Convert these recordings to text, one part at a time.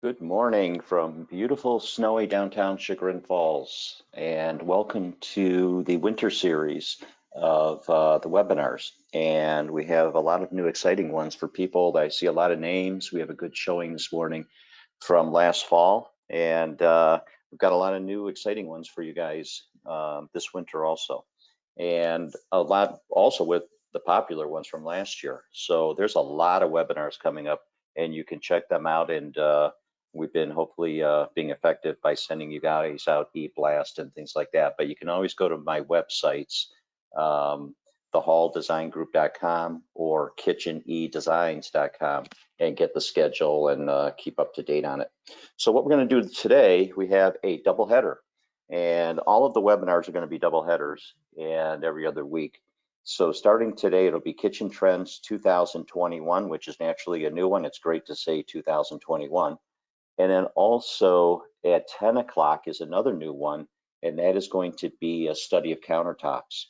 Good morning from beautiful snowy downtown Chagrin Falls, and welcome to the winter series of the webinars. And we have a lot of new exciting ones for people. I see a lot of names. We have a good showing this morning from last fall, and we've got a lot of new exciting ones for you guys this winter also. And a lot also with the popular ones from last year. So there's a lot of webinars coming up, and you can check them out. And we've been hopefully being effective by sending you guys out e-blast and things like that. But you can always go to my websites, thehalldesignGroup.com or kitchenedesigns.com, and get the schedule and keep up to date on it. So what we're going to do today, we have a double header, and all of the webinars are going to be double headers and every other week. So starting today, it'll be Kitchen Trends 2021, which is naturally a new one. It's great to say 2021. And then also at 10 o'clock is another new one, and that is going to be a study of countertops.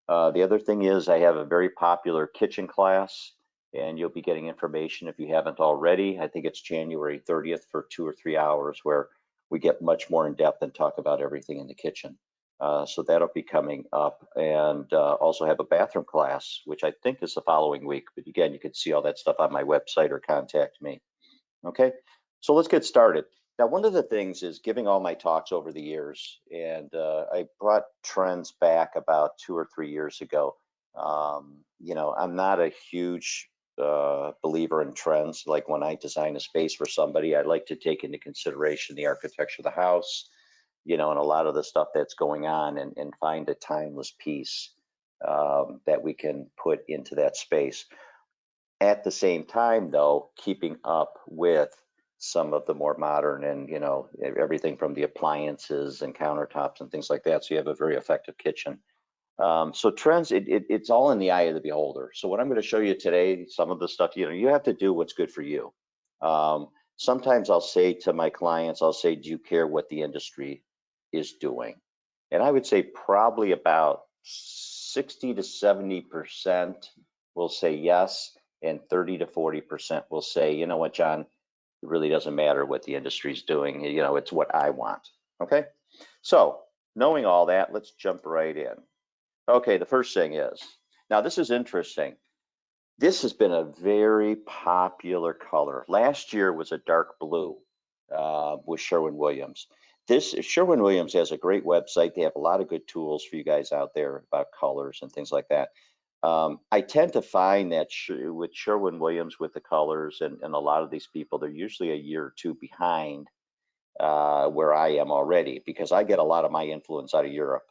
The other thing is I have a very popular kitchen class, and you'll be getting information if you haven't already. I think it's January 30th for 2 or 3 hours where we get much more in depth and talk about everything in the kitchen. So that'll be coming up, and also have a bathroom class, which I think is the following week. But again, you can see all that stuff on my website or contact me. Okay, so let's get started. Now, one of the things is giving all my talks over the years, and I brought trends back about 2 or 3 years ago. I'm not a huge believer in trends. Like when I design a space for somebody, I like to take into consideration the architecture of the house, and a lot of the stuff that's going on, and find a timeless piece that we can put into that space. At the same time, though, keeping up with some of the more modern and, everything from the appliances and countertops and things like that. So you have a very effective kitchen. So trends, it's all in the eye of the beholder. So what I'm going to show you today, some of the stuff, you have to do what's good for you. Sometimes I'll say to my clients, I'll say, do you care what the industry is doing? And I would say probably about 60 to 70% will say yes, and 30 to 40% will say, you know what, John, it really doesn't matter what the industry's doing. It's what I want. Okay. So knowing all that, let's jump right in. Okay. The first thing is, now this is interesting. This has been a very popular color. Last year was a dark blue with Sherwin-Williams. Sherwin-Williams has a great website. They have a lot of good tools for you guys out there about colors and things like that. I tend to find that with Sherwin-Williams, with the colors and a lot of these people, they're usually a year or two behind where I am already, because I get a lot of my influence out of Europe.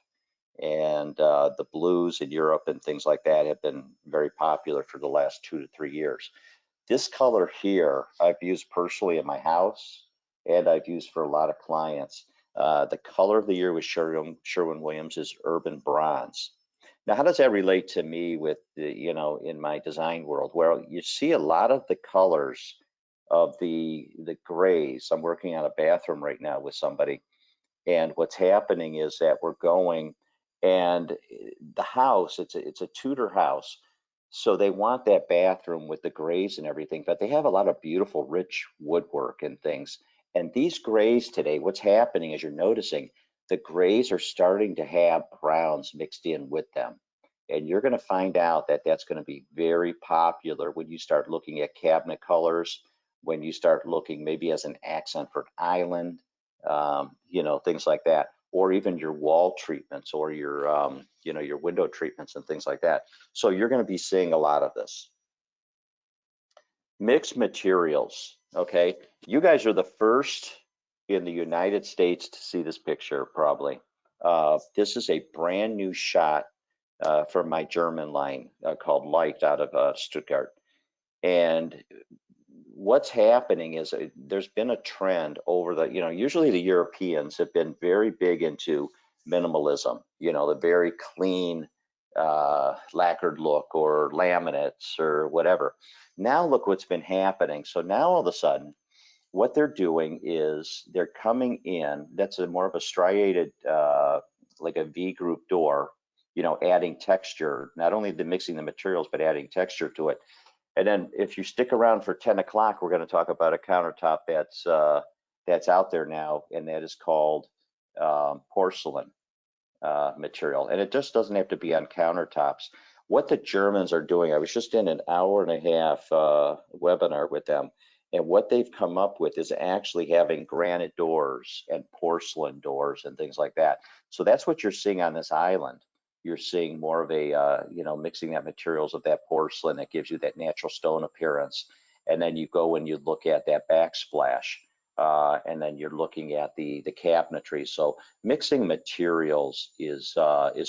And the blues in Europe and things like that have been very popular for the last 2 to 3 years. This color here, I've used personally in my house, and I've used for a lot of clients. The color of the year with Sherwin-Williams is Urban Bronze. Now, how does that relate to me with in my design world? Well, you see a lot of the colors of the grays. I'm working on a bathroom right now with somebody, and what's happening is that we're going, and the house, it's a Tudor house, so they want that bathroom with the grays and everything, but they have a lot of beautiful rich woodwork and things. And these grays today, what's happening is you're noticing the grays are starting to have browns mixed in with them. And you're going to find out that that's going to be very popular when you start looking at cabinet colors, when you start looking maybe as an accent for an island, things like that, or even your wall treatments or your window treatments and things like that. So you're going to be seeing a lot of this. Mixed materials, okay? You guys are the first in the United States to see this picture, probably. This is a brand new shot from my German line called Light out of Stuttgart. And what's happening is there's been a trend over the, usually the Europeans have been very big into minimalism, the very clean lacquered look or laminates or whatever. Now look what's been happening. So now all of a sudden, what they're doing is they're coming in, that's more of a striated, like a V group door, adding texture, not only the mixing the materials, but adding texture to it. And then if you stick around for 10 o'clock, we're going to talk about a countertop that's out there now, and that is called porcelain material. And it just doesn't have to be on countertops. What the Germans are doing, I was just in an hour and a half webinar with them, and what they've come up with is actually having granite doors and porcelain doors and things like that. So that's what you're seeing on this island. You're seeing more of a, mixing that materials of that porcelain that gives you that natural stone appearance. And then you go and you look at that backsplash, and then you're looking at the cabinetry. So mixing materials is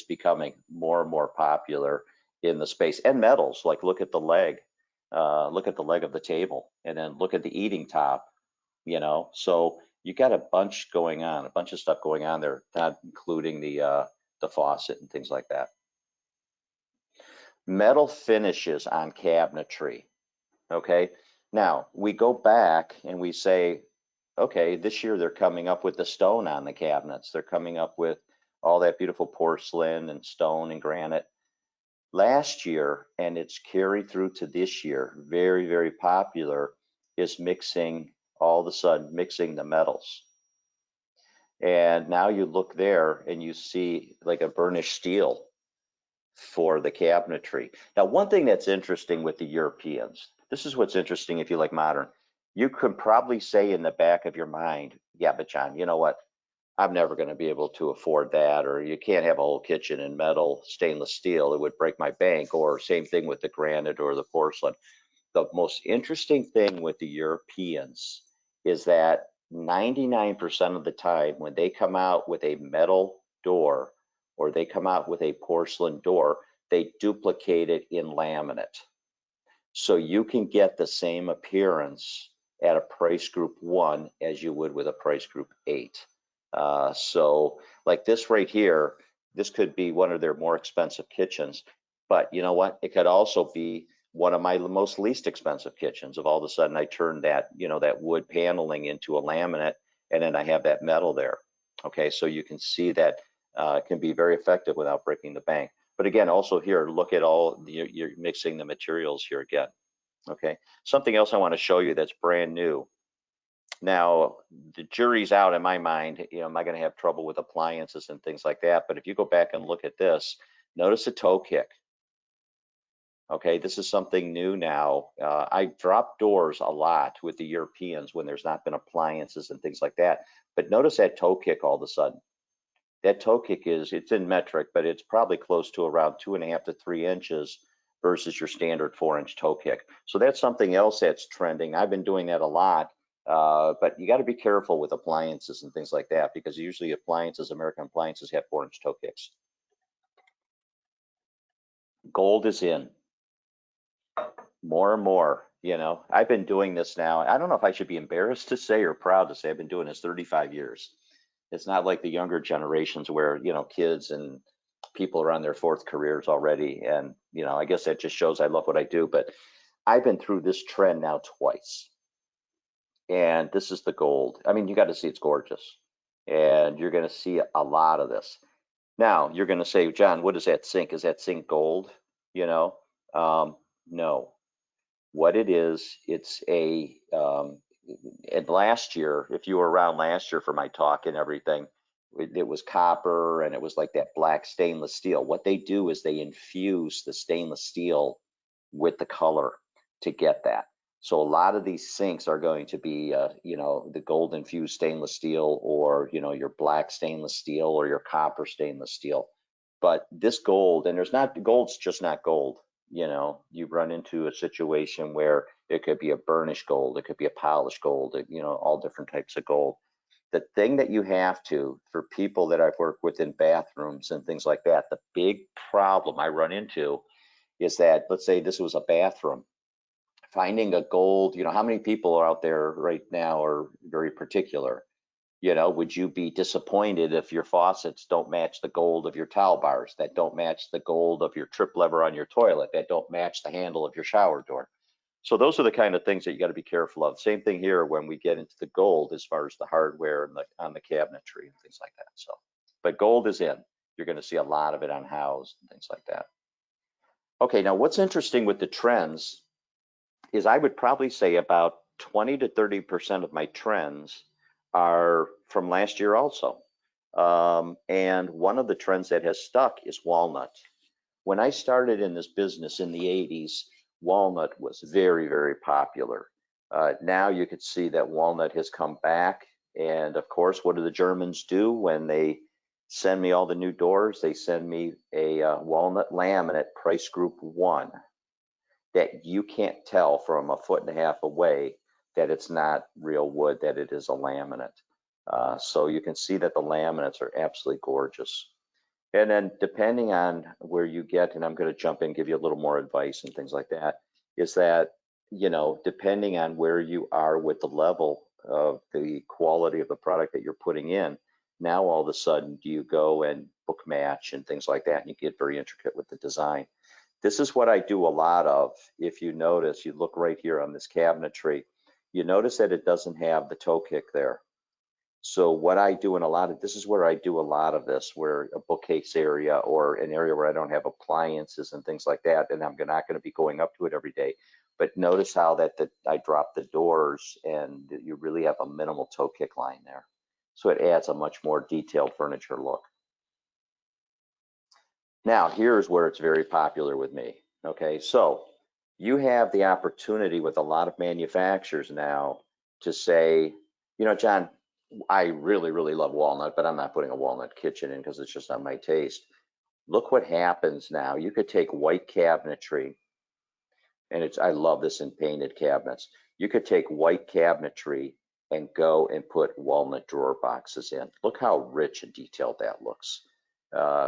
becoming more and more popular in the space. And metals, like look at the leg of the table, and then look at the eating top. So you got a bunch going on, a bunch of stuff going on there, not including the faucet and things like that. Metal finishes on cabinetry. Okay, now we go back and we say, okay, this year they're coming up with the stone on the cabinets. They're coming up with all that beautiful porcelain and stone and granite. Last year, and it's carried through to this year, very, very popular, is all of a sudden mixing the metals. And now you look there and you see like a burnished steel for the cabinetry. Now, one thing that's interesting with the Europeans, this is what's interesting if you like modern, you could probably say in the back of your mind, yeah, but John, you know what? I'm never going to be able to afford that, or you can't have a whole kitchen in metal, stainless steel, it would break my bank, or same thing with the granite or the porcelain. The most interesting thing with the Europeans is that 99% of the time when they come out with a metal door or they come out with a porcelain door, they duplicate it in laminate. So you can get the same appearance at a price group 1 as you would with a price group 8. So like this right here, this could be one of their more expensive kitchens, but you know what? It could also be one of my most least expensive kitchens. If all of a sudden I turn that, that wood paneling into a laminate, and then I have that metal there. Okay, so you can see that it can be very effective without breaking the bank. But again, also here, look at you're mixing the materials here again. Okay, something else I want to show you that's brand new. Now, the jury's out in my mind, am I going to have trouble with appliances and things like that? But if you go back and look at this, notice a toe kick. Okay, this is something new now. I drop doors a lot with the Europeans when there's not been appliances and things like that. But notice that toe kick all of a sudden. That toe kick it's in metric, but it's probably close to around 2.5 to 3 inches versus your standard 4-inch toe kick. So that's something else that's trending. I've been doing that a lot, but you got to be careful with appliances and things like that, because usually American appliances have 4-inch toe kicks. Gold is in more and more. I've been doing this now. I don't know if I should be embarrassed to say or proud to say I've been doing this 35 years. It's not like the younger generations where, kids and people are on their 4th careers already. And, I guess that just shows I love what I do. But I've been through this trend now twice. And this is the gold. I mean, you got to see it's gorgeous. And you're going to see a lot of this. Now, you're going to say, John, what is that sink? Is that sink gold? No. What it is, it's and last year, if you were around last year for my talk and everything, it was copper and it was like that black stainless steel. What they do is they infuse the stainless steel with the color to get that. So a lot of these sinks are going to be, the gold infused stainless steel, or, your black stainless steel or your copper stainless steel. But this gold, and gold's just not gold. You run into a situation where it could be a burnished gold, it could be a polished gold, all different types of gold. The thing that you have to, for people that I've worked with in bathrooms and things like that, the big problem I run into is that, let's say this was a bathroom, finding a gold, how many people are out there right now are very particular? Would you be disappointed if your faucets don't match the gold of your towel bars, that don't match the gold of your trip lever on your toilet, that don't match the handle of your shower door? So those are the kind of things that you got to be careful of. Same thing here when we get into the gold, as far as the hardware and on the cabinetry and things like that. So, but gold is in. You're going to see a lot of it on house and things like that. Okay, now what's interesting with the trends is I would probably say about 20 to 30% of my trends are from last year also. And one of the trends that has stuck is walnut. When I started in this business in the 80s, walnut was very, very popular. Now you could see that walnut has come back. And of course, what do the Germans do when they send me all the new doors? They send me a walnut laminate price group 1 that you can't tell from a foot and a half away that it's not real wood, that it is a laminate. So you can see that the laminates are absolutely gorgeous. And then depending on where you get, and I'm going to jump in and give you a little more advice and things like that, is that, you know, depending on where you are with the level of the quality of the product that you're putting in, now all of a sudden do you go and book match and things like that, and you get very intricate with the design. This is what I do a lot of. If you notice, you look right here on this cabinetry, you notice that it doesn't have the toe kick there. So what I do in a lot of, this is where I do a lot of this, where a bookcase area or an area where I don't have appliances and things like that, and I'm not going to be going up to it every day. But notice how that I drop the doors and you really have a minimal toe kick line there. So it adds a much more detailed furniture look. Now, here's where it's very popular with me. Okay, so you have the opportunity with a lot of manufacturers now to say, you know, John, I really, really love walnut, but I'm not putting a walnut kitchen in because it's just not my taste. Look what happens now. You could take white cabinetry, and I love this in painted cabinets. You could take white cabinetry and go and put walnut drawer boxes in. Look how rich and detailed that looks.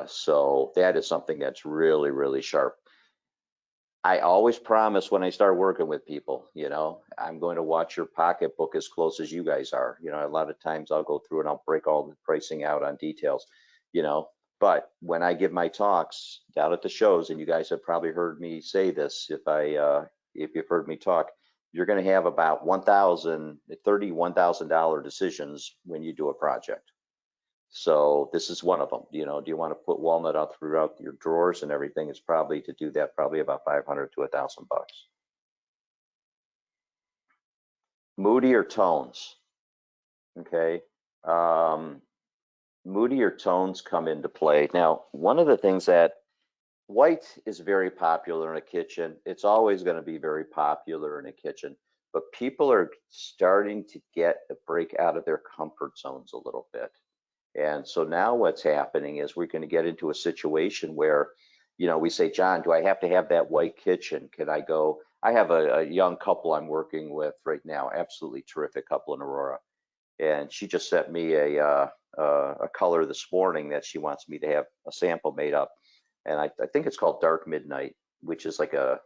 So that is something that's really, really sharp. I always promise when I start working with people, you know, I'm going to watch your pocketbook as close as you guys are. You know, a lot of times I'll go through and I'll break all the pricing out on details, you know, but when I give my talks down at the shows, and you guys have probably heard me say this, if you've heard me talk, you're going to have about $1,000 decisions when you do a project. So this is one of them. You know, do you want to put walnut out throughout your drawers and everything? It's probably to do that, probably about 500 to 1,000 bucks. Moodier tones. Okay. Moodier tones come into play. Now, one of the things that white is very popular in a kitchen. It's always going to be very popular in a kitchen, but people are starting to get a break out of their comfort zones a little bit. And so now what's happening is we're going to get into a situation where, you know, we say, John, do I have to have that white kitchen? Can I go? I have a young couple I'm working with right now, absolutely terrific couple in Aurora. And she just sent me a color this morning that she wants me to have a sample made up. And I think it's called Dark Midnight, which is like a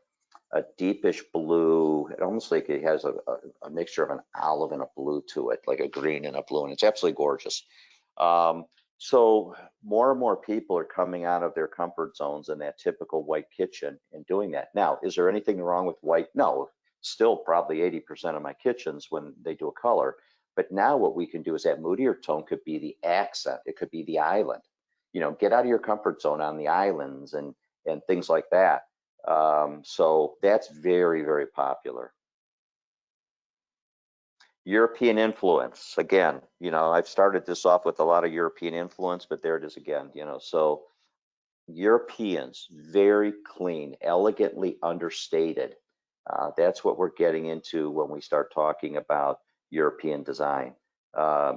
deepish blue. It almost like it has a mixture of an olive and a blue to it, like a green and a blue, and it's absolutely gorgeous. So more and more people are coming out of their comfort zones in that typical white kitchen and doing that. Now, is there anything wrong with white? No, still probably 80% of my kitchens when they do a color. But now what we can do is that moodier tone could be the accent. It could be the island. You know, get out of your comfort zone on the islands and things like that. So that's very, very popular. European influence, again, you know, I've started this off with a lot of European influence, but there it is again, you know, so Europeans, very clean, elegantly understated. That's what we're getting into when we start talking about European design.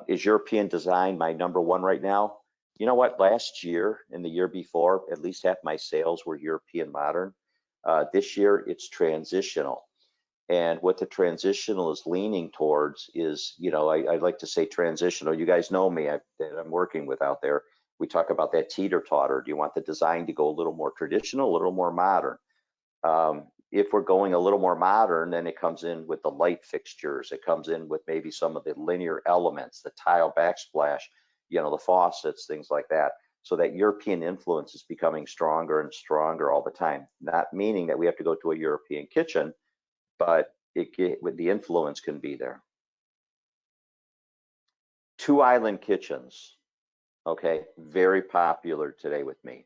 Is European design my number one right now? You know what, last year and the year before, at least half my sales were European modern. This year it's transitional. And what the transitional is leaning towards is, you know, I like to say transitional. You guys know me, that I'm working with out there. We talk about that teeter-totter. Do you want the design to go a little more traditional, a little more modern? If we're going a little more modern, then it comes in with the light fixtures. It comes in with maybe some of the linear elements, the tile backsplash, you know, the faucets, things like that. So that European influence is becoming stronger and stronger all the time. Not meaning that we have to go to a European kitchen, but with the influence can be there. Two island kitchens, okay, very popular today with me.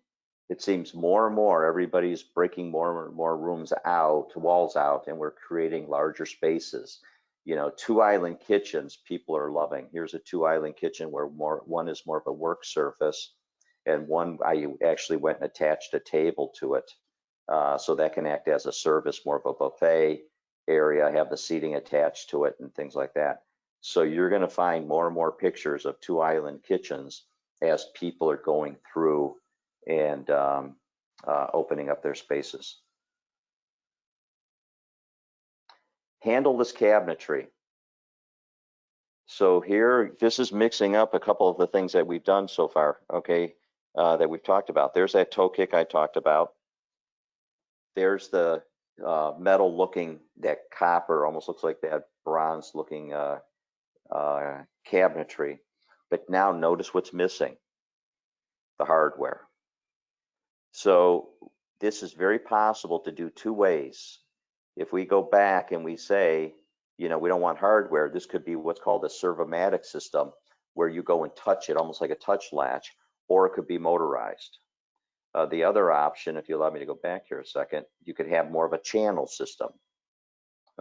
it seems more and more everybody's breaking more and more rooms out, walls out, and we're creating larger spaces. You know, 2-island kitchens people are loving. Here's a 2-island kitchen where one is more of a work surface, and one I actually went and attached a table to it, so that can act as a service, more of a buffet area, have the seating attached to it and things like that. So you're going to find more and more pictures of 2-island kitchens as people are going through and opening up their spaces. Handleless cabinetry. So here, this is mixing up a couple of the things that we've done so far, okay, that we've talked about. There's that toe kick I talked about. There's the metal looking, that copper, almost looks like that bronze looking cabinetry. But now notice what's missing, the hardware. So this is very possible to do two ways. If we go back and we say, you know, we don't want hardware, this could be what's called a servomatic system, where you go and touch it almost like a touch latch, or it could be motorized. The other option, if you allow me to go back here a second, you could have more of a channel system.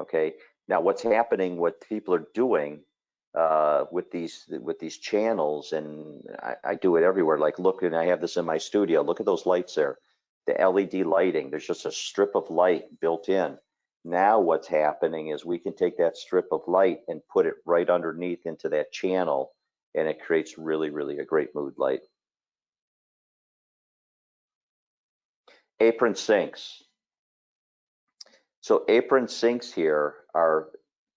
Okay, now what's happening, what people are doing with these channels, and I do it everywhere. Like, look, and I have this in my studio. Look at those lights there, the LED lighting. There's just a strip of light built in. Now what's happening is we can take that strip of light and put it right underneath into that channel, and it creates really, really a great mood light. Apron sinks. So apron sinks here are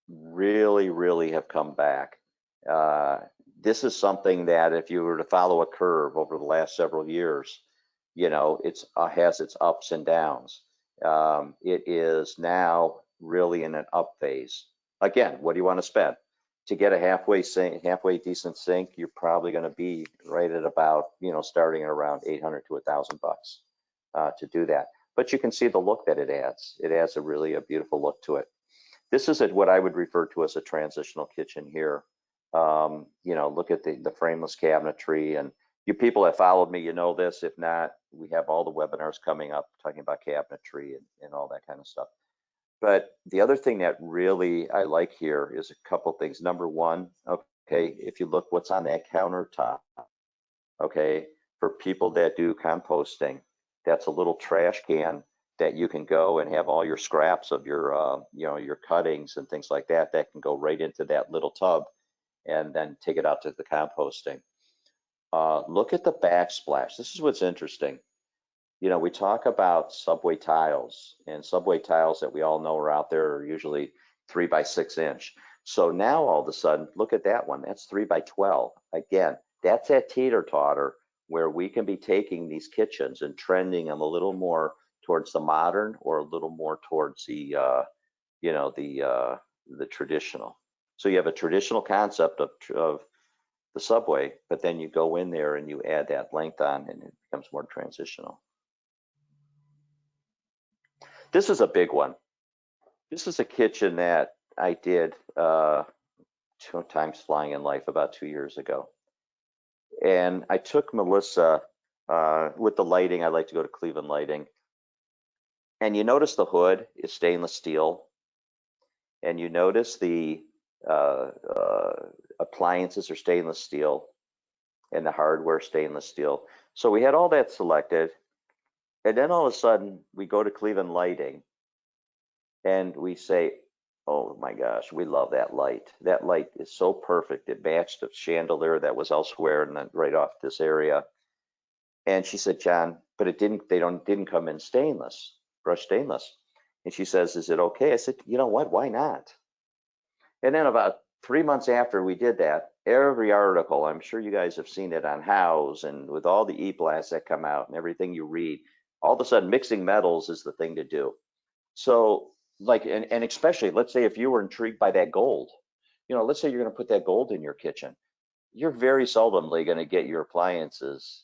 really, really have come back. This is something that if you were to follow a curve over the last several years, you know, it's has its ups and downs. It is now really in an up phase. Again, what do you want to spend? To get a halfway decent sink, you're probably going to be right at about, you know, starting at around 800 to $1,000 to do that. But you can see the look that it adds. It adds a beautiful look to it. This is what I would refer to as a transitional kitchen here. You know, look at the frameless cabinetry, and you people that followed me, you know this. If not, we have all the webinars coming up talking about cabinetry and all that kind of stuff. But the other thing that really I like here is a couple things. Number one, okay, if you look what's on that countertop, okay, for people that do composting, that's a little trash can that you can go and have all your scraps of your, you know, your cuttings and things like that, that can go right into that little tub and then take it out to the composting. Look at the backsplash. This is what's interesting. You know, we talk about subway tiles, and subway tiles that we all know are out there are usually 3 by 6 inch. So now all of a sudden, look at that one. That's 3 by 12. Again, that's that teeter-totter where we can be taking these kitchens and trending them a little more towards the modern or a little more towards the, you know, the traditional. So you have a traditional concept of the subway, but then you go in there and you add that length on, and it becomes more transitional. This is a big one. This is a kitchen that I did 2 times flying in life about 2 years ago. And I took Melissa with the lighting. I like to go to Cleveland Lighting. And you notice the hood is stainless steel. And you notice the appliances are stainless steel and the hardware stainless steel. So we had all that selected. And then all of a sudden we go to Cleveland Lighting and we say, oh my gosh, we love that light. That light is so perfect. It matched the chandelier that was elsewhere and then right off this area. And she said, John, but it didn't come in stainless, brushed stainless. And she says, is it okay? I said, you know what, why not? And then about 3 months after we did that, every article, I'm sure you guys have seen it on Houzz and with all the e-blasts that come out and everything you read, all of a sudden mixing metals is the thing to do. So like, and especially, let's say if you were intrigued by that gold, you know, let's say you're going to put that gold in your kitchen, you're very seldomly going to get your appliances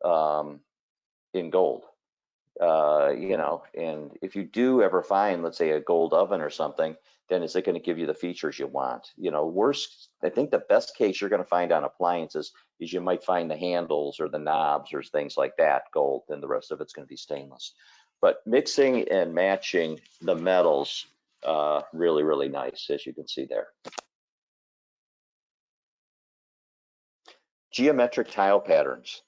in gold. you know, and if you do ever find, let's say, a gold oven or something, then is it going to give you the features you want? You know, worst, I think the best case you're going to find on appliances is you might find the handles or the knobs or things like that gold, and the rest of it's going to be stainless. But mixing and matching the metals, really, really nice, as you can see there. Geometric tile patterns.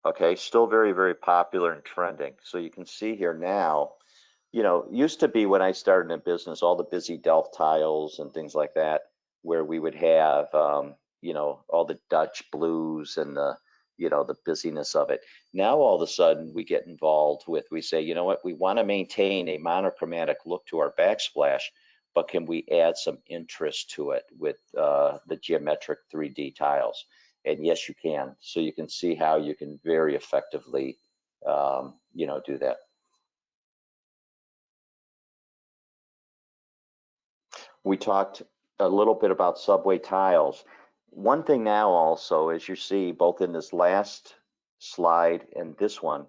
Okay, still very, very popular and trending. So you can see here now, you know, used to be when I started in business, all the busy Delft tiles and things like that, where we would have, you know, all the Dutch blues and the, you know, the busyness of it. Now all of a sudden we get involved with, we say, you know what, we want to maintain a monochromatic look to our backsplash, but can we add some interest to it with the geometric 3D tiles? And yes, you can. So you can see how you can very effectively, you know, do that. We talked a little bit about subway tiles. One thing now also, as you see, both in this last slide and this one,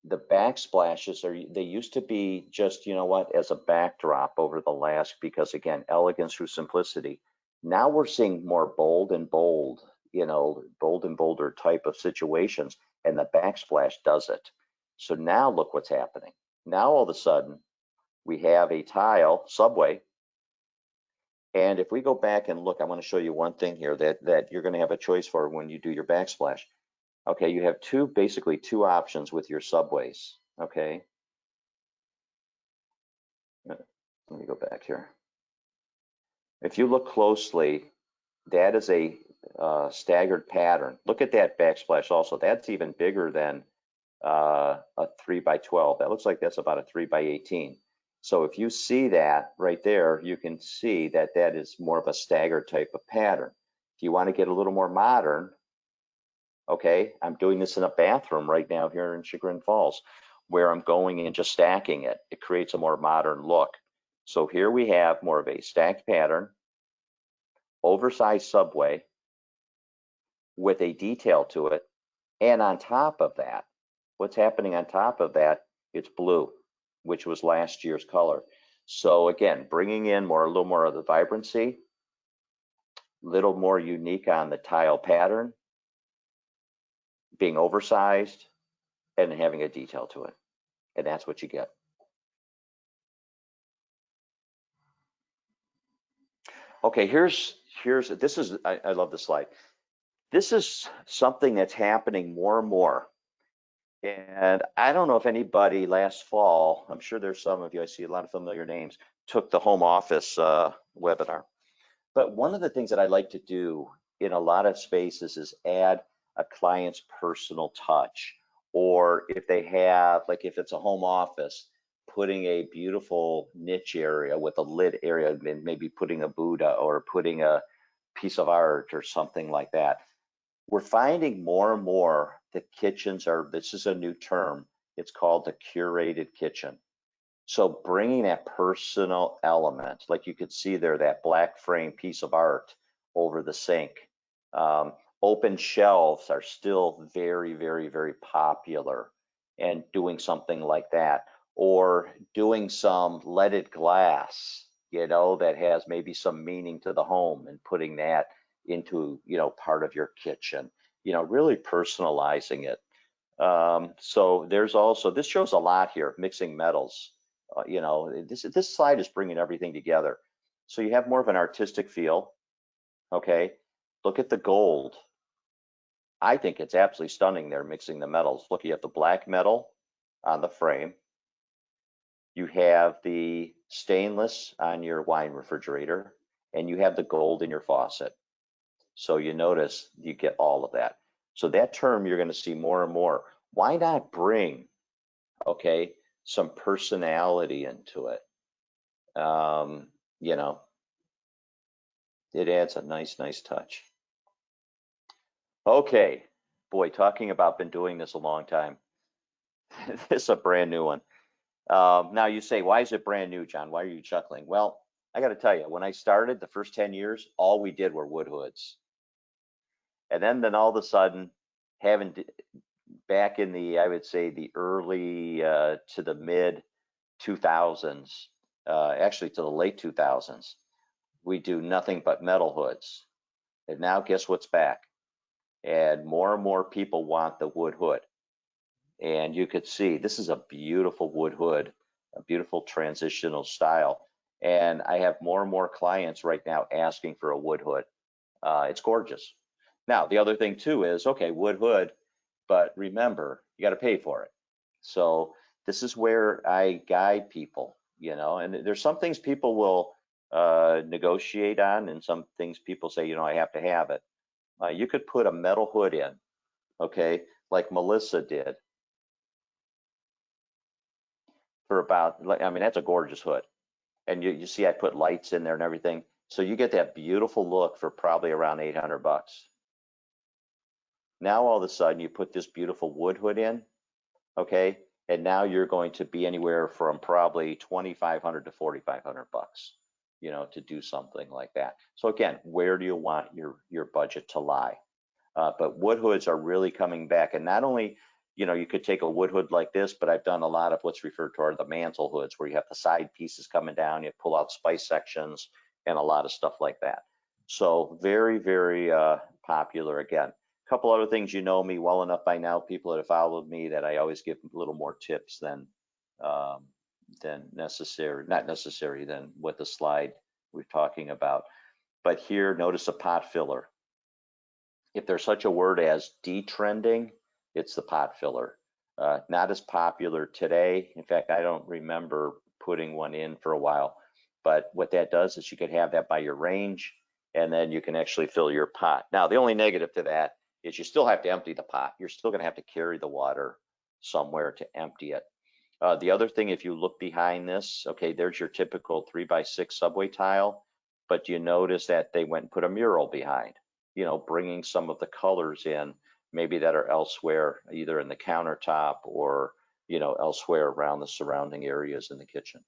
the backsplashes they used to be just, you know what, as a backdrop over the last, because again, elegance through simplicity. Now we're seeing more bold and bold, you know, bold and bolder type of situations, and the backsplash does it. So now look what's happening. Now all of a sudden we have a tile, subway, and if we go back and look, I want to show you one thing here that you're going to have a choice for when you do your backsplash. Okay, you have basically two options with your subways. Okay, let me go back here. If you look closely, that is a staggered pattern. Look at that backsplash also. That's even bigger than a 3x12. That looks like that's about a 3x18. So if you see that right there, you can see that that is more of a staggered type of pattern. If you want to get a little more modern, okay, I'm doing this in a bathroom right now here in Chagrin Falls, where I'm going and just stacking it. It creates a more modern look. So here we have more of a stacked pattern, oversized subway with a detail to it. And on top of that, what's happening on top of that, it's blue, which was last year's color. So again, bringing in a little more of the vibrancy, little more unique on the tile pattern, being oversized, and having a detail to it. And that's what you get. Okay, this is, I love this slide. This is something that's happening more and more. And I don't know if anybody last fall, I'm sure there's some of you, I see a lot of familiar names, took the home office webinar. But one of the things that I like to do in a lot of spaces is add a client's personal touch. Or if they have, like if it's a home office, putting a beautiful niche area with a lit area, and maybe putting a Buddha or putting a piece of art or something like that. We're finding more and more that kitchens are, this is a new term, it's called the curated kitchen. So bringing that personal element, like you could see there, that black frame piece of art over the sink. Open shelves are still very, very, very popular, and doing something like that, or doing some leaded glass, you know, that has maybe some meaning to the home, and putting that into, you know, part of your kitchen, you know, really personalizing it. So there's also, this shows a lot here, mixing metals. You know, this slide is bringing everything together. So you have more of an artistic feel. Okay, look at the gold. I think it's absolutely stunning there, mixing the metals. Look, you have the black metal on the frame. You have the stainless on your wine refrigerator, and you have the gold in your faucet. So you notice you get all of that. So that term you're going to see more and more. Why not bring, okay, some personality into it? You know, it adds a nice touch. Okay, boy, talking about been doing this a long time. This is a brand new one. Now you say, why is it brand new, John? Why are you chuckling? Well, I got to tell you, when I started the first 10 years, all we did were wood hoods. And then all of a sudden, having back in the, I would say the early to the mid 2000s, actually to the late 2000s, we do nothing but metal hoods. And now guess what's back? And more people want the wood hood. And you could see this is a beautiful wood hood, a beautiful transitional style. And I have more and more clients right now asking for a wood hood. It's gorgeous. Now, the other thing too is, okay, wood hood, but remember, you got to pay for it. So this is where I guide people, you know, and there's some things people will negotiate on, and some things people say, you know, I have to have it. You could put a metal hood in, okay, like Melissa did, for about, I mean, that's a gorgeous hood. And you see I put lights in there and everything. So you get that beautiful look for probably around 800 bucks. Now all of a sudden you put this beautiful wood hood in, okay? And now you're going to be anywhere from probably 2,500 to 4,500 bucks, you know, to do something like that. So again, where do you want your budget to lie? But wood hoods are really coming back, and not only, you know, you could take a wood hood like this, but I've done a lot of what's referred to as the mantle hoods, where you have the side pieces coming down, you pull out spice sections, and a lot of stuff like that. So very, very popular. Again, a couple other things, you know me well enough by now, people that have followed me, that I always give a little more tips than necessary, not necessary than what the slide we're talking about. But here, notice a pot filler. If there's such a word as detrending, it's the pot filler. Not as popular today. In fact, I don't remember putting one in for a while. But what that does is you could have that by your range, and then you can actually fill your pot. Now, the only negative to that is you still have to empty the pot. You're still going to have to carry the water somewhere to empty it. The other thing, if you look behind this, okay, there's your typical 3x6 subway tile, but you notice that they went and put a mural behind, you know, bringing some of the colors in, maybe that are elsewhere, either in the countertop or, you know, elsewhere around the surrounding areas in the kitchen.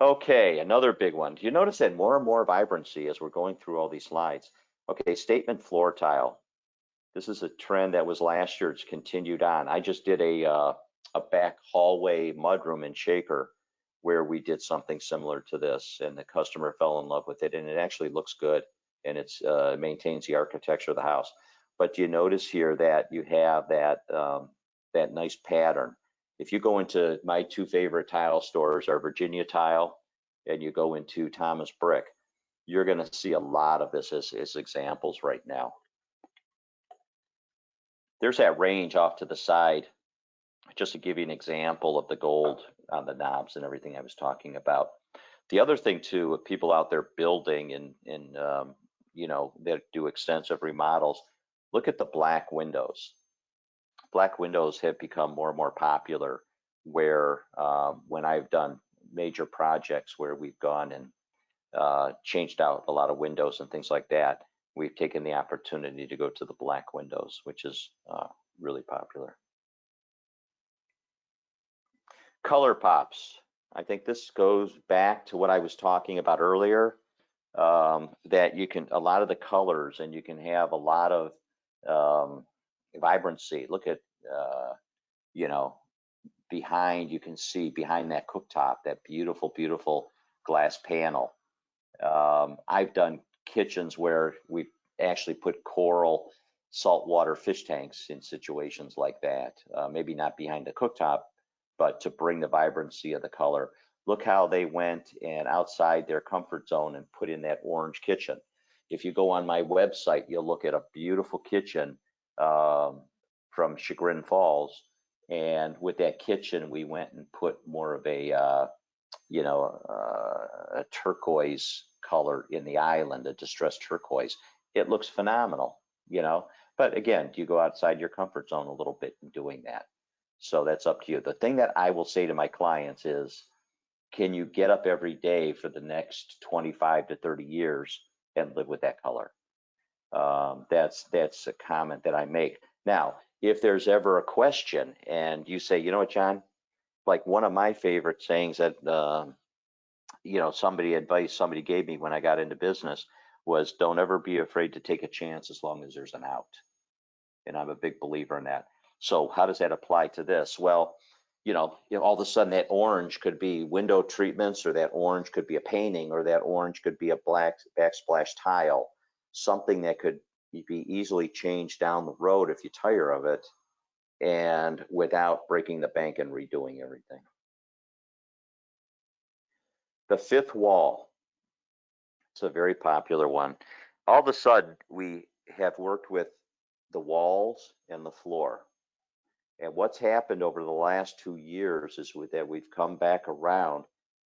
Okay, another big one. Do you notice that more and more vibrancy as we're going through all these slides? Okay, statement floor tile. This is a trend that was last year. It's continued on. I just did a back hallway mudroom in Shaker where we did something similar to this, and the customer fell in love with it, and it actually looks good, and it's maintains the architecture of the house. But do you notice here that you have that that nice pattern? If you go into my two favorite tile stores are Virginia Tile, and you go into Thomas Brick, you're going to see a lot of this as examples right now. There's that range off to the side, just to give you an example of the gold on the knobs and everything I was talking about. The other thing too, with people out there building and you know, that do extensive remodels, look at the black windows. Black windows have become more and more popular, where when I've done major projects where we've gone and changed out a lot of windows and things like that, we've taken the opportunity to go to the black windows, which is really popular. Color pops. I think this goes back to what I was talking about earlier, that you can, a lot of the colors, and you can have a lot of vibrancy. Look at, you know, behind, you can see behind that cooktop, that beautiful, beautiful glass panel. I've done kitchens where we actually put coral saltwater fish tanks in situations like that. Maybe not behind the cooktop, but to bring the vibrancy of the color. Look how they went and outside their comfort zone and put in that orange kitchen. If you go on my website, you'll look at a beautiful kitchen from Chagrin Falls. And with that kitchen, we went and put more of a, you know, a turquoise color in the island, a distressed turquoise. It looks phenomenal, you know. But again, do you go outside your comfort zone a little bit in doing that? So that's up to you. The thing that I will say to my clients is, can you get up every day for the next 25 to 30 years and live with that color? That's a comment that I make. Now, if there's ever a question and you say, you know what, John, like one of my favorite sayings that you know, advice somebody gave me when I got into business was don't ever be afraid to take a chance as long as there's an out. And I'm a big believer in that. So how does that apply to this? Well, all of a sudden that orange could be window treatments, or that orange could be a painting, or that orange could be a black backsplash tile, something that could be easily changed down the road if you tire of it, and without breaking the bank and redoing everything. The fifth wall, it's a very popular one. All of a sudden, we have worked with the walls and the floor. And what's happened over the last 2 years is that we've come back around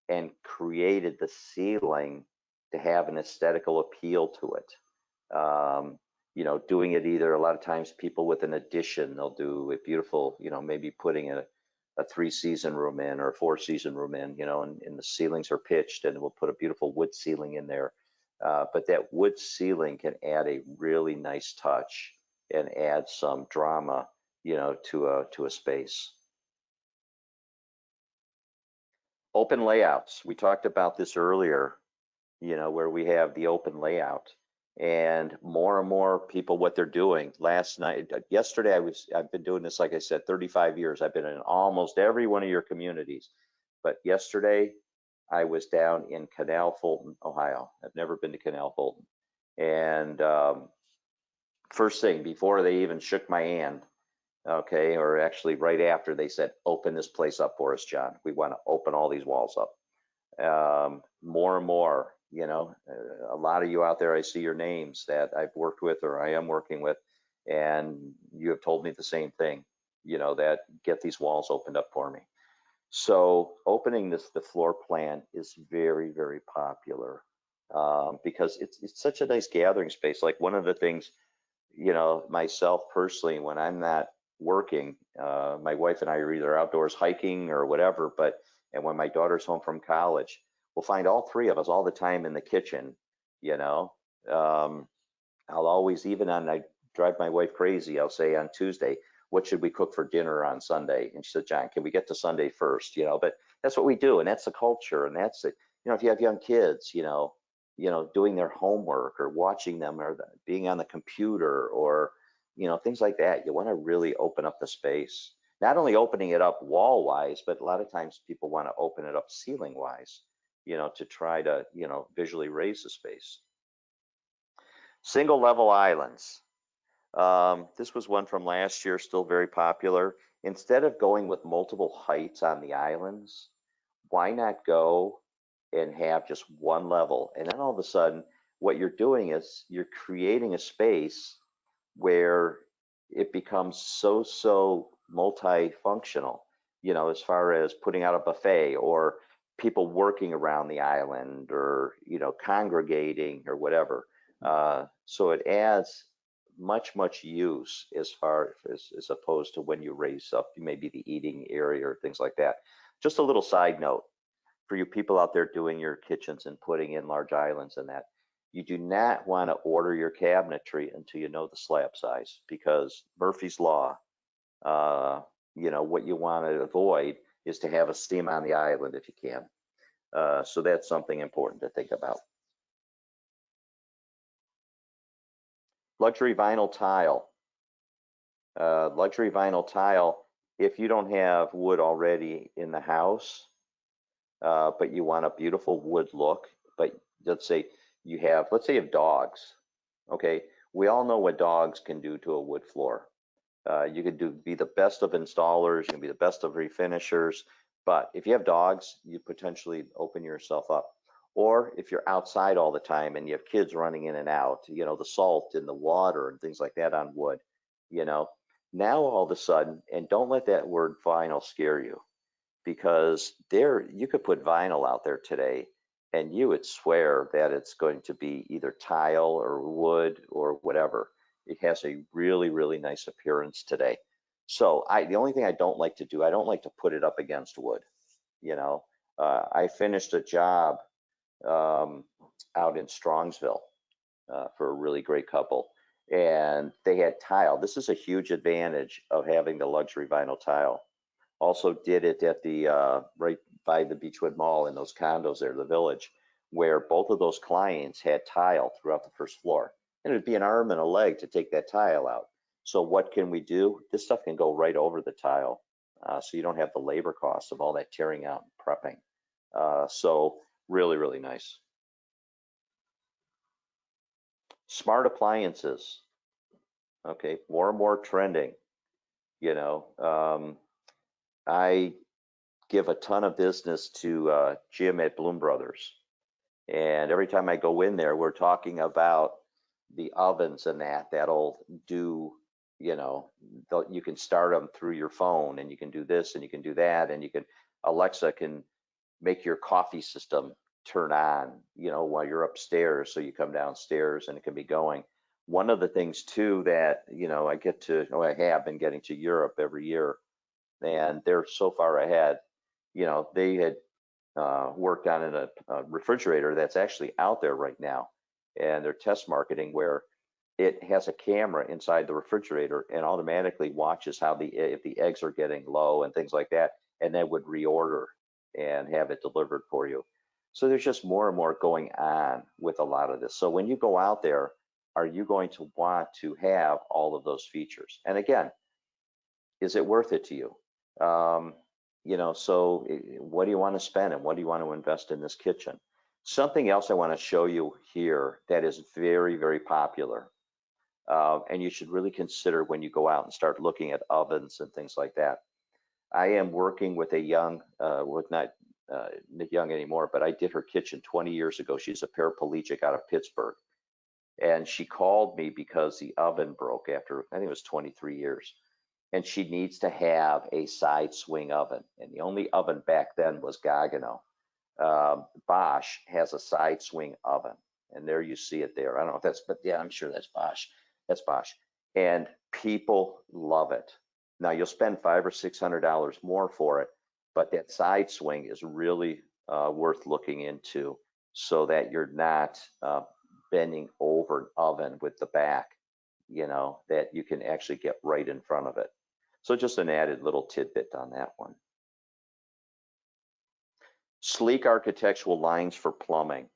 and created the ceiling to have an aesthetical appeal to it. Doing it either, a lot of times people with an addition, they'll do a beautiful, maybe putting a 3-season room in or a 4-season room in, and the ceilings are pitched, and we'll put a beautiful wood ceiling in there. But that wood ceiling can add a really nice touch and add some drama, to a space. Open layouts. We talked about this earlier, where we have the open layout, and more people, what they're doing. Yesterday, I've been doing this, like I said, 35 years. I've been in almost every one of your communities. But yesterday, I was down in Canal Fulton, Ohio. I've never been to Canal Fulton. And first thing, before they even shook my hand, okay, or actually right after, they said, open this place up for us, John. We want to open all these walls up. More and more, a lot of you out there, I see your names that I've worked with or I am working with, and you have told me the same thing, that get these walls opened up for me. So opening the floor plan is very, very popular, because it's such a nice gathering space. Like one of the things, myself personally, when I'm not working, my wife and I are either outdoors hiking or whatever, and when my daughter's home from college, we'll find all three of us all the time in the kitchen. I'll always, I drive my wife crazy, I'll say on Tuesday, what should we cook for dinner on Sunday? And she said, John, can we get to Sunday first? But that's what we do, and that's the culture, and that's it. If you have young kids, doing their homework or watching them, or being on the computer, or things like that, you want to really open up the space. Not only opening it up wall wise, but a lot of times people want to open it up ceiling wise, to try to visually raise the space. Single level islands. This was one from last year, still very popular. Instead of going with multiple heights on the islands, why not go and have just one level? And then all of a sudden, what you're doing is you're creating a space where it becomes so multifunctional, as far as putting out a buffet, or people working around the island, or, congregating or whatever. So it adds much use as far as opposed to when you raise up maybe the eating area or things like that. Just a little side note for you people out there doing your kitchens and putting in large islands and that, you do not want to order your cabinetry until you know the slab size, because Murphy's Law, what you want to avoid is to have a seam on the island if you can. So that's something important to think about. Luxury vinyl tile. Luxury vinyl tile, if you don't have wood already in the house, but you want a beautiful wood look, but let's say you have dogs. Okay, we all know what dogs can do to a wood floor. You could be the best of installers, you can be the best of refinishers, but if you have dogs, you potentially open yourself up. Or if you're outside all the time and you have kids running in and out, the salt in the water and things like that on wood, now all of a sudden, and don't let that word vinyl scare you, because you could put vinyl out there today and you would swear that it's going to be either tile or wood or whatever. It has a really nice appearance today. So the only thing I don't like to do, I don't like to put it up against wood. I finished a job out in Strongsville for a really great couple, and they had tile. This is a huge advantage of having the luxury vinyl tile. Also did it at the right by the Beechwood Mall in those condos there, the Village. where both of those clients had tile throughout the first floor. And it'd be an arm and a leg to take that tile out. So what can we do? This stuff can go right over the tile. So you don't have the labor costs of all that tearing out and prepping. So really, really nice. Smart appliances. Okay, more and more trending. You know, I give a ton of business to Jim at Bloom Brothers. And every time I go in there, we're talking about the ovens and that'll do, you know, you can start them through your phone, and you can do this and you can do that, and Alexa can make your coffee system turn on, you know, while you're upstairs. So you come downstairs and it can be going. One of the things too that, you know, I have been getting to Europe every year, and they're so far ahead. You know, they had worked on a refrigerator that's actually out there right now, and they're test marketing, where it has a camera inside the refrigerator and automatically watches if the eggs are getting low and things like that, and then would reorder and have it delivered for you. So there's just more and more going on with a lot of this. So when you go out there, are you going to want to have all of those features? And again, is it worth it to you? You know, so what do you want to spend and what do you want to invest in this kitchen? Something else I want to show you here that is very, very popular, and you should really consider when you go out and start looking at ovens and things like that. I am working with a young, not young anymore, but I did her kitchen 20 years ago. She's a paraplegic out of Pittsburgh. And she called me because the oven broke after, I think it was 23 years. And she needs to have a side swing oven. And the only oven back then was Gaggenau. Bosch has a side swing oven. And there you see it there. I don't know if that's, but yeah, I'm sure that's Bosch. That's Bosch. And people love it. Now you'll spend $500 or $600 more for it, but that side swing is really worth looking into, so that you're not bending over an oven with the back, you know, that you can actually get right in front of it. So just an added little tidbit on that one. Sleek architectural lines for plumbing.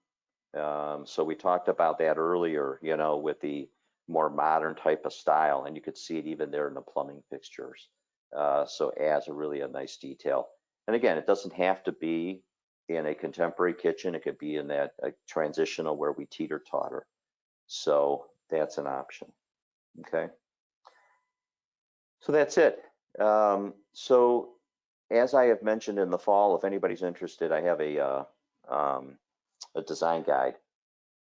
So we talked about that earlier, you know, with the more modern type of style, and you could see it even there in the plumbing fixtures. So adds a nice detail. And again, it doesn't have to be in a contemporary kitchen. It could be in that transitional where we teeter-totter. So that's an option. Okay. So that's it. So as I have mentioned in the fall, if anybody's interested, I have a design guide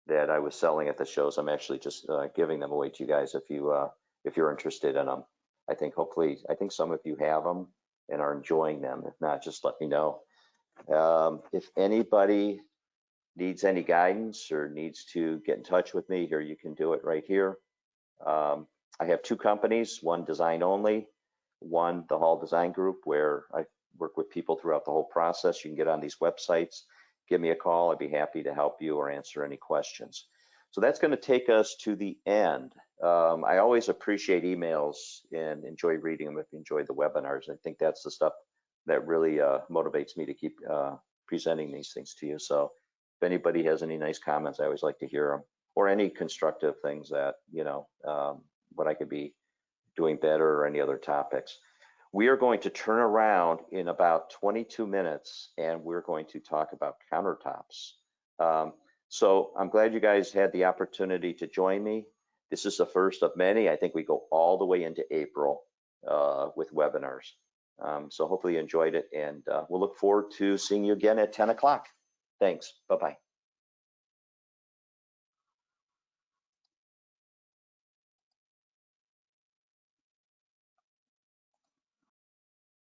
that I was selling at the shows. I'm actually just giving them away to you guys if you're interested in them. I think some of you have them and are enjoying them. If not, just let me know. If anybody needs any guidance or needs to get in touch with me, here you can do it right here. I have two companies, one design only, one the Hall Design Group, where I work with people throughout the whole process. You can get on these websites, give me a call. I'd be happy to help you or answer any questions. So that's going to take us to the end. I always appreciate emails and enjoy reading them if you enjoy the webinars. I think that's the stuff that really motivates me to keep presenting these things to you. So if anybody has any nice comments, I always like to hear them, or any constructive things that, you know, what I could be doing better, or any other topics. We are going to turn around in about 22 minutes, and we're going to talk about countertops. So I'm glad you guys had the opportunity to join me. This is the first of many. I think we go all the way into April with webinars. So hopefully you enjoyed it, and we'll look forward to seeing you again at 10 o'clock. Thanks. Bye-bye.